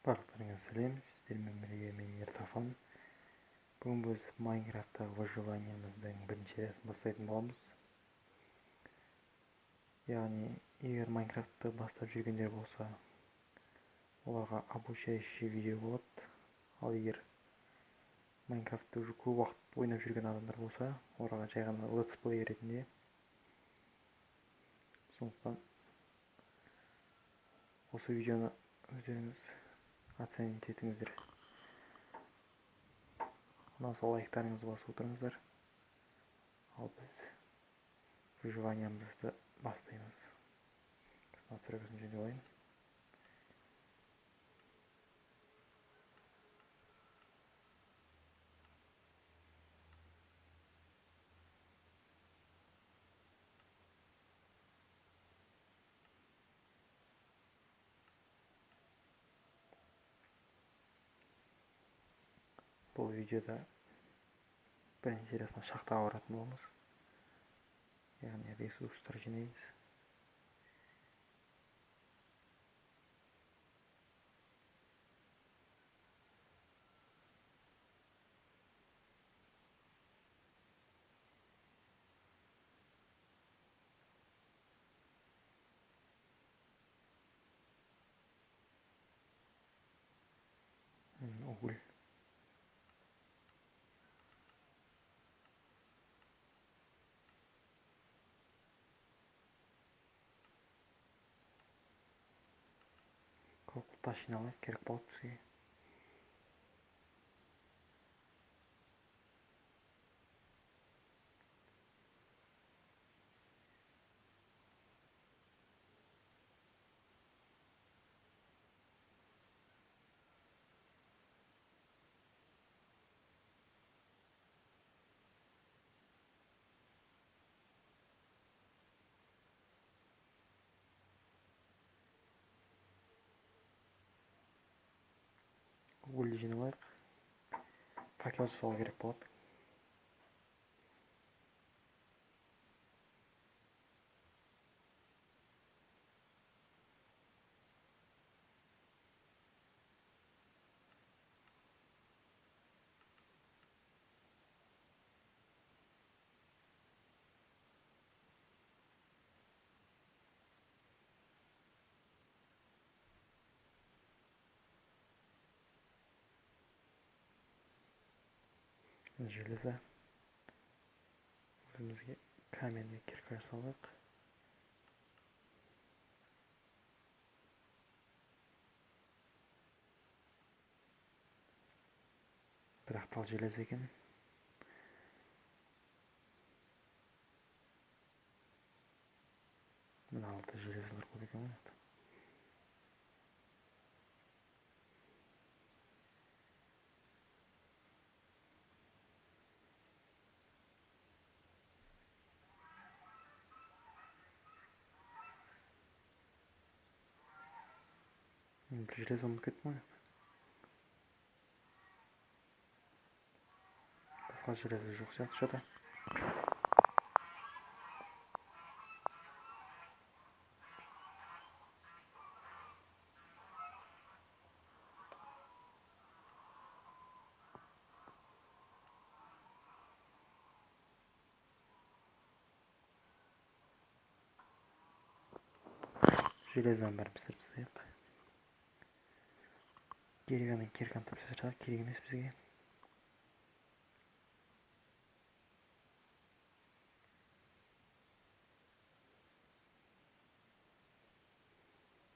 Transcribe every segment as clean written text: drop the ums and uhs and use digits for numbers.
Барлықтарыңызға сәлем, сіздермен бірге мен Ертафан. Бүгін біз Майнкрафттағы выживаниеміздің бірінші сериясын бастайтын боламыз. Яғни, егер Майнкрафтты бастап жүргендер болса, оларға обучающий видео болады. Ал егер Майнкрафтты уже көп уақыт ойнап жүрген адамдар болса, оларға жай ғана летсплей ретінде. Сондықтан осы видеоны өздеріңіз оценить етіңіздер. Ұнаса лайктарыңызды басып отырыңыздар. Ал біз выживаниемізді бастаймыз. Настройкасын жөндеп алайын. Бұл видеода бірінші сериясына шахтаға баратын боламыз. Яғни ресурстар жинаймыз. Уголь. Көп тас жиналайық, керек болады бізге. Уголь жиналайық. Факел жасауға керек болады. Железо. Өзімізге каменный кирка жасалайық. Бірақ тал железо екен. Мына алты железолар көп екен ғой. Bir железо ұмытып кеттім ғой. Басқа железо жоқ сияқты что-то. Железоның бәрін пісіріп тастайық. Керек кирканы тапсырсақ керек емес бізге.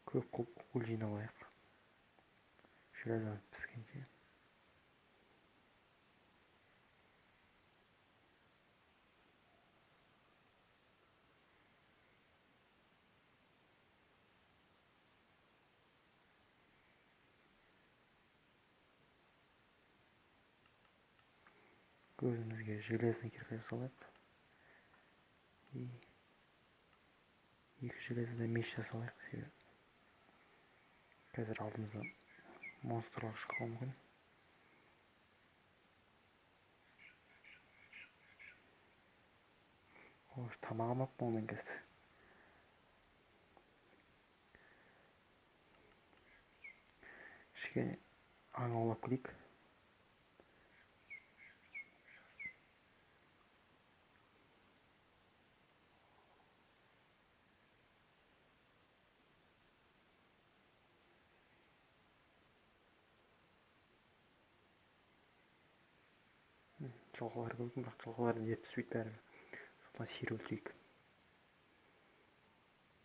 Көп уголь жинап алайық. Железо піскенше. Өзімізге железный кирка жасалайық. И екі железода меч жасалайық. Қазір алдымызда монстрлар шығуы мүмкін. Хош, тамағым ап болмайын қазір. кішкене аң аулап келейік. Жылқылар көрдім, бірақ жылқылардың еті түспейді бәрібір. Содан сиыр өлтірейік.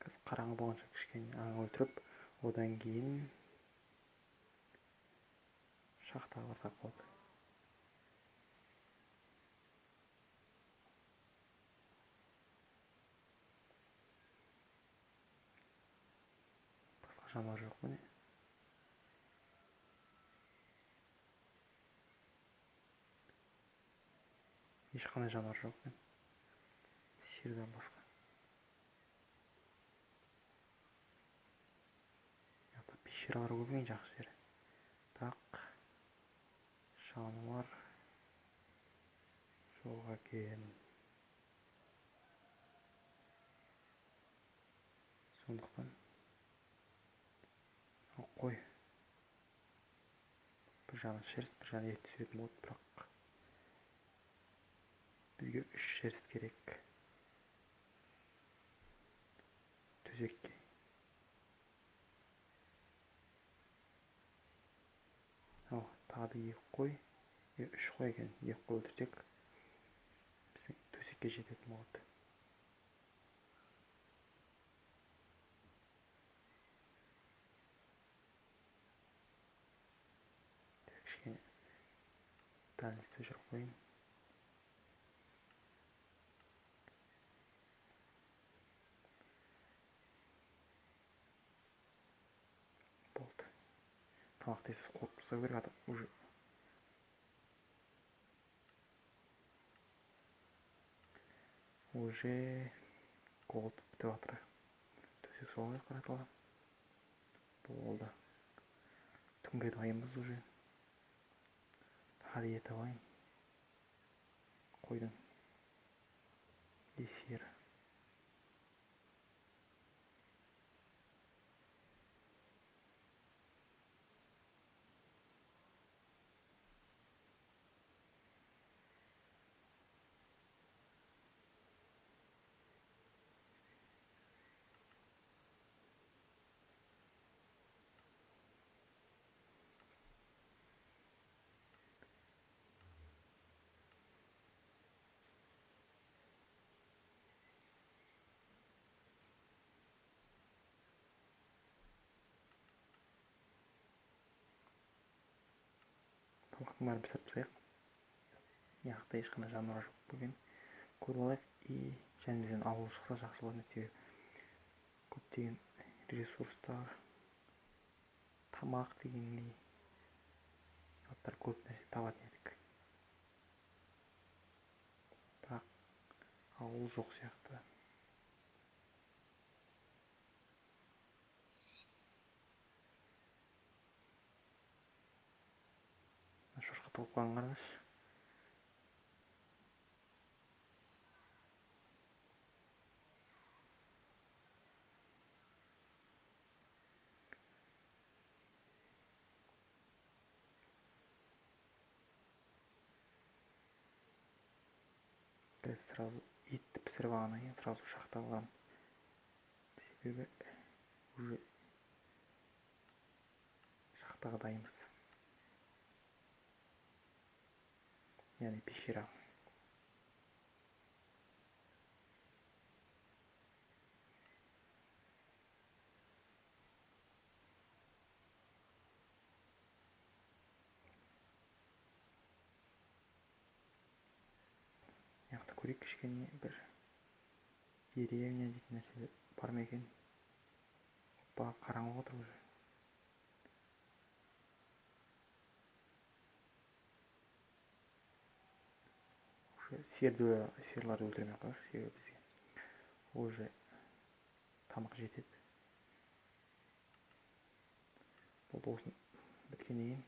Қазір қараңғы болғанша кішкене аң өлтіріп, одан кейін шахтаға барсақ болады. Басқа жануар жоқ міне. Ешқандай жануар жоқ мен. Сиырдан басқа. Пещералар көп екен, жақсы жері. Так, жануар жоқ екен. Сондықтан қой. Бір жағы шеріст, бір жағы ет түсетін болады, бірақ бізге 3 шеріст керек. Төсекке. Тағы да 2 қой. 3 қой екен. 2 қой өлтірсек, біздің төсекке жететін болады. Кішкене дәлізді жүріп қойын. Болды. Тамақты есіз қойып тастау керек, адам уже голод бітіп жатыр. Төсек солай қаратылған. Болды. Түнге дайынбыз уже. Тағы ет алайын. Қойдың. Сиыр. Тамақтың бәрін пісіріп тастайық. Яқта ешқандай жануар жоқ бүгін. Көріп алайық. Және бізден ауыл шықса жақсы болады. Көптеген ресурстар, тамақ дегендей заттар көп нәрсе табатын едік. Бірақ ауыл жоқ сияқты. Шошқа тығылып қалған қараңыз. Біз сразу етті пісіріп алғаннан кейін сразу шахтаға барамын. Себебі уже шахтаға дайынбыз. Яғни пещера. Яқта көрейік, кішкене бір деревня дейтін нәрсе бар ма екен? Опа, қараңғы отыр уже. Сиырларды өлтірмей қойшы, себебі бізге уже тамақ жетеді. Бұл болсын біткеннен кейін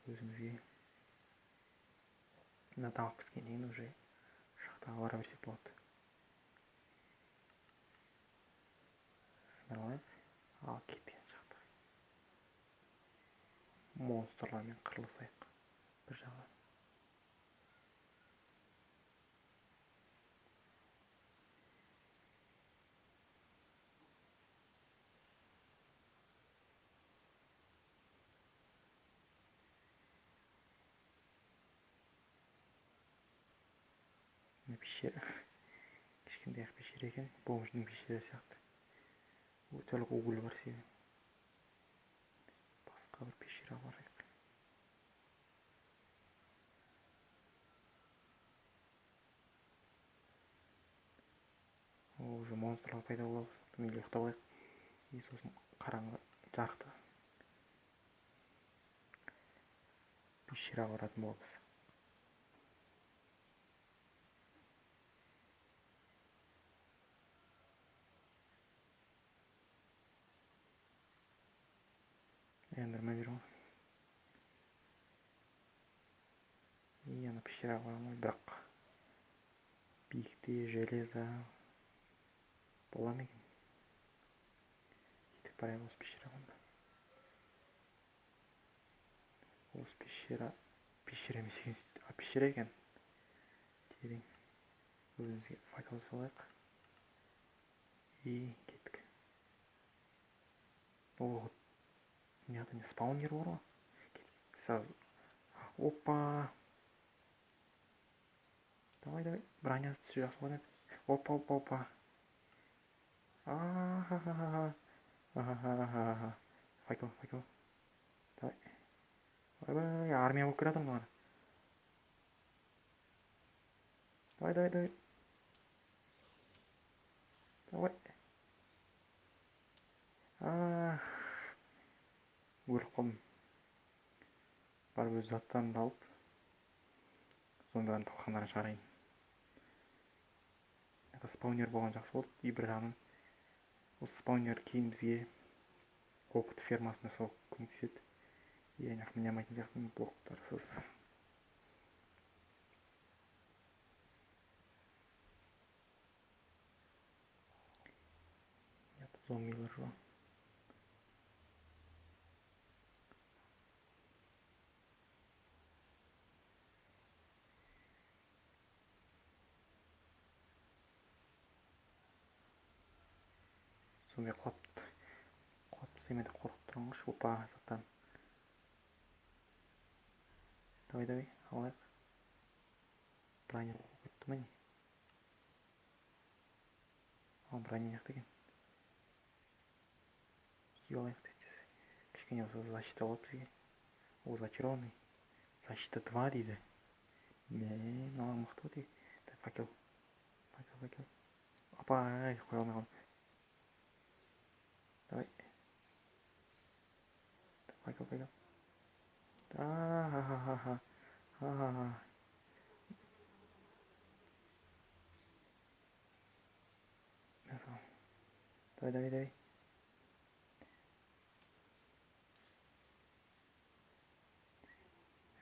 өзімізге мына тамақ піскеннен кейін уже шахтаға бара берсек болады. Сындырып алайық. Ал кеткен шахтаға. монстрлармен қырылысайық бір жағынан. Пещера. Кішкентай пещера екен. Бомждың пещера сияқты. Өте угол бар себебі. Басқа бір пещера бар. Уже монстрлар пайда болады. Мен ұйықтап алайық. И сосын қараңғы жарықты пещераға баратын боламыз. Эндермен жүр ғой. И ана пещераға барамын, бірақ биікте железо бола ма екен? Кетіп барайық осы пещераға. Осы пещера емес екен, пещера екен. Терең. Өзімізге факел салайық. И кеттік. О, мыняқта не спаунер бар ғой. Сразу. Опа. Давай. Бронясы түсі жасалған еді. Опа. Ахахаха. Факел. Давай. Армия болып келе жатыр маған. Давай. Өліп қалдым. Барып өз заттарымды алып, зомбилардың талқандарын шығарайын. Спаунер болған жақсы болды. И бір жағынан осы спаунер кейін бізге опыт фермасын жасауға көмектеседі. И аяқ міне алмайтын сияқтымын блоктарсыз. Зомбилар жоқ. Зомби құлап семеді қорқып тұрған ғой. Опа, заттан. Давай, алайық. Броня өтті ме не? Броня неқта екен. Киіп алайық дейді. Кішкене осы защита болады бізге. О, зачарованный. Защита 2 дейді. Мынаған мықты ғой дейді. Факел. Опа, қоя алмай қалдым. Давай. Факел. Ха-ха-ха. Давай.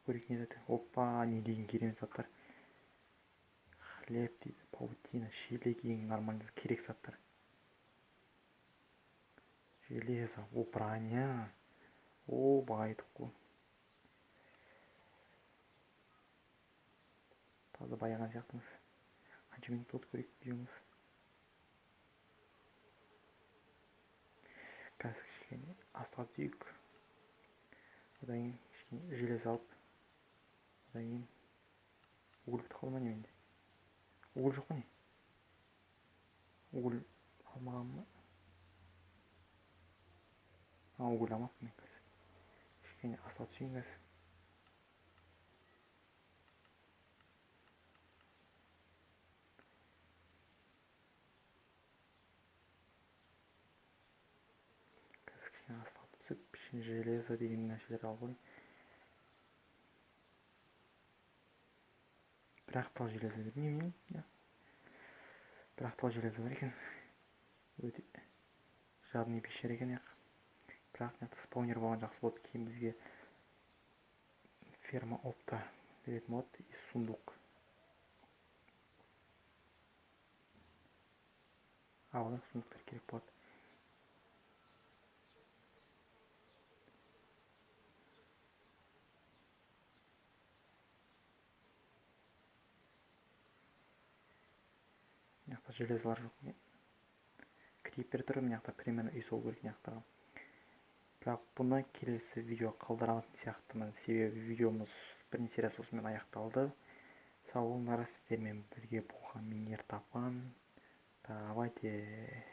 Көрейік не деді. Опа, не деген керемет заттар. Хлеб дейді, паутина, шелек, ең нормальды керек заттар. Железо, броня. Байыдық қой. Таза баяған сияқтымыз. Қанша минут болды көрейік видеомыз. Қазір кішкене астыға түсейік. Одан кейін кішкене железо алып. Одан кейін уголь бітіп қалды ма не менде? Уголь жоқ па не? Уголь алмаған ба? Уголь алмаппын мен қазір. Кішкене астыға түсейін қазір. Кішкене астыға түсіп, железо деген нәрселер алып алайын. Бірақ тал железо бар. Не? Бірақ тал железо бар екен. Өте жадный пещера екен яқ. Бірақ мықты спаунер болған жақсы болды. Кейін бізге ферма опта беретін болады. И сундук. Алайық, сундуктар керек болады. жақта железолар жоқ. Крипер тұр, мына жақта примерно үй сол керек мына жақтағы. Бірақ бұны келесі видео қалдырамын сияқтымын, себебі видеомыз бірінші сериясы осымен аяқталды. Сау болыңдар, сіздермен бірге болған мен Ертапан. Давайте.